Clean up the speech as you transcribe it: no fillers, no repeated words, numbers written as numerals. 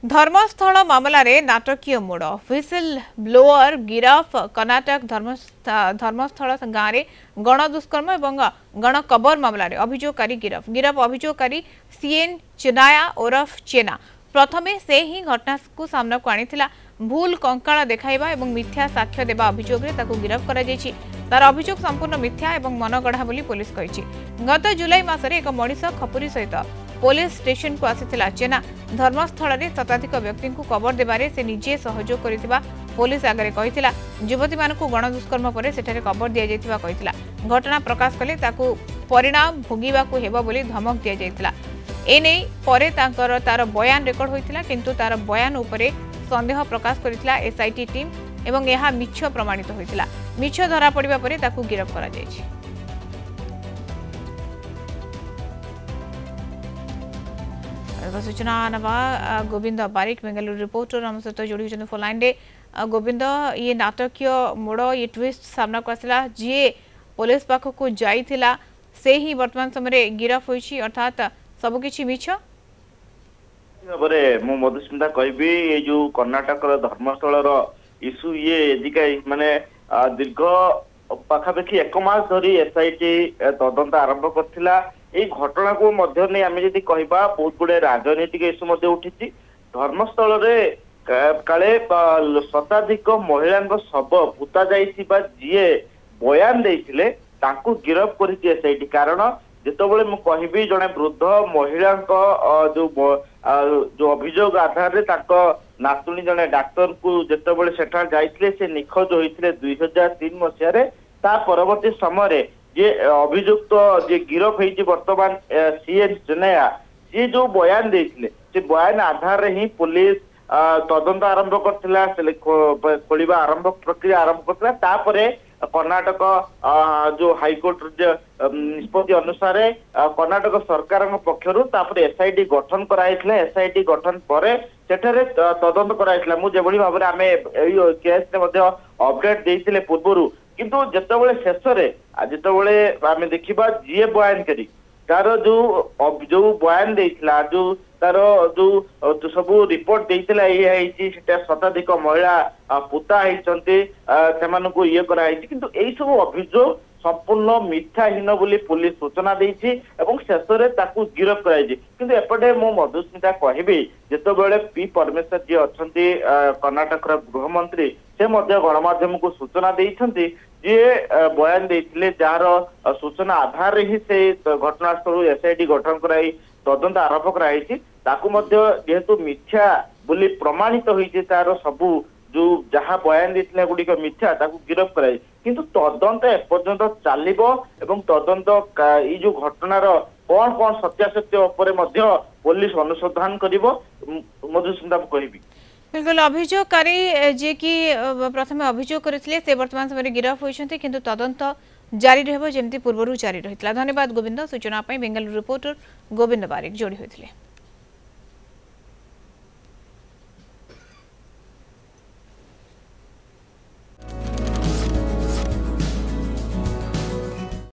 धर्मस्थल मामला रे नाटकीय मोड़ व्हिसिल ब्लोअर गिरफ कर्नाटक धर्मस्थल गाँव में गण दुष्कर्म और गण कबर मामला रे अभियोगकारी गिरफ अभियोगकारी सीएन चेनाया ओरफ चेना प्रथमे से ही घटना को सामना को आनी भूल कंकाल देखाइबा और मिथ्या साक्ष्य देवा अभियोग रे ताकू गिरफ करा जायछि। तार अभियोग संपूर्ण मिथ्या और मनगढ़ा बोली पुलिस कहिछि। गत जुलाई मासरे एक मनीष खपुरी सहित पुलिस स्टेशन को आसीथिला चेना धर्मस्थल में शताधिक व्यक्ति को कबर देबारे से निजे सहयोग करिथिबा पुलिस आगे कहिथिला। युवती मानकु गण दुष्कर्म पर सेठारे कबर दिया जायथिबा कहिथिला। घटना प्रकाश कले ताकू परिणाम भोगिबाकू हेबो बोली धमक दिया जायथिला। एने परे तार बयान रेकर्ड होइथिला किंतु तार बयान उपरे संदेह प्रकाश करिथिला एसआईटी टीम एवं यह मिछ प्रमाणित होइथिला। मिछ धरा पड़िबा परे ताकू गिरफ करा जायछि। सूचना नवा गोविंद बारिक बेंगलुरु रिपोर्टर हम सहित जोड़ी होती फोन लाइन रे। गोविंद ये नाटकीय मोड़ ये ट्विस्ट सामना को आसला जी पुलिस पाख को जाइथिला से ही वर्तमान समय गिरफ होइछि अर्थात सबकिछि मिछ मु मधुस्मिता कहबी ये जो कर्नाटक धर्मस्थल इश्यू ये एदिका माने दीर्घ पाखापाखि 1 मास धरी एसआईटी तदंत आरंभ करथिला। এই ঘটনাକୁ ମଧ୍ୟ ନେଇ ଆମେ ଯଦି କହିବା ବହୁତ ଗୁଡେ ରାଜନୈତିକ ଇସ୍ୟୁ ମଧ୍ୟ ଉଠିଛି। ଧର୍ମସ୍ଥଳରେ କାଳେ ଶତାଧିକ ମହିଳାଙ୍କ ଶବ ପୁତା ଯାଇଥିବା ଯିଏ ବୟାନ ଦେଇଥିଲେ ତାଙ୍କୁ ଗିରଫ କରିଛି ଏସଆଇଟି। କାରଣ ଯେତେବେଳେ ମୁଁ କହିବି ଜଣେ ବୃଦ୍ଧ ମହିଳାଙ୍କ ଯୋଉ ଅଭିଯୋଗ ଆଧାରରେ ତାଙ୍କ ନାତୁଣୀ ଜଣେ ଡାକ୍ତରକୁ ଯେତେବେଳେ ସେଠାରେ ଯାଇଥିଲେ ସେ ନିଖୋଜ ହୋଇଥିଲେ 2003 ମସିହାରେ। ତା ପରବର୍ତ୍ତୀ ସମୟରେ जे अभियुक्त जे गिरफ होती वर्तमान सीएन चेनाया सी जो बयान देते से बयान आधार ही पुलिस तदंत आरंभ करथिला खोलिबा आरंभ प्रक्रिया आरंभ करथिला। कर्नाटक जो हाईकोर्ट निष्पत्ति अनुसार कर्नाटक सरकार पक्षर एसआईटी गठन कराइथिला। एसआईटी गठन पर सेठारे तदंत कराइथिला। मु जेभली भाबरे आमे एई केस ने मध्ये अपडेट देइथिले पूर्वरु किंतु जेतेबेले शेषरे जेतेबेले आमे देखिबा जीए बयान करी तार जो बयान देइथिला जो तार जो सब रिपोर्ट देइथिला ये हेची सेटा शताधिक महिला पुता हेचंती सेमानकु ये करा हेची किंतु एई सब अभियोग संपूर्ण मिथ्याहीन बोली पुलिस सूचना देइछि एवं शेषरे ताकू गिरफ कराइछि। किंतु एपटे मो मधुस्मिता कहबी जेतेबेले पी परमेश्वर जी अछंती कर्नाटक गृहमंत्री से मध्य गणमाध्यम को सूचना देइछंती जे बयान देइथिले जार सूचना आधार ही से घटनास्थल एसआईटी गठन कराई तदंत आरंभ कराइछि। ताकू मध्य जेहेतु मिथ्या बोली प्रमाणित होइछि तार सबु जो जहाँ बयान देथिले गुडी को मिथ्या ताकू गिरफ कराई किंतु तदंत एपर्यंत चलिबो एवं तदंत ई जो घटनार कौन कौन सत्यासत्य उपरे मध्य पुलिस अनुसंधान करिवो मधुस्मिता कहबी। बिल्कुल अभियोगकारी जे कि प्रथम अभियोग करथिले से वर्तमान समय गिरफ होइछन्ते किंतु तदंत जारी रहबो जेमति पूर्वरु जारी रहितला। धन्यवाद गोविंद सूचना पई बेंगलुरु रिपोर्टर गोविंद बारिक जोड़ी होइथिले।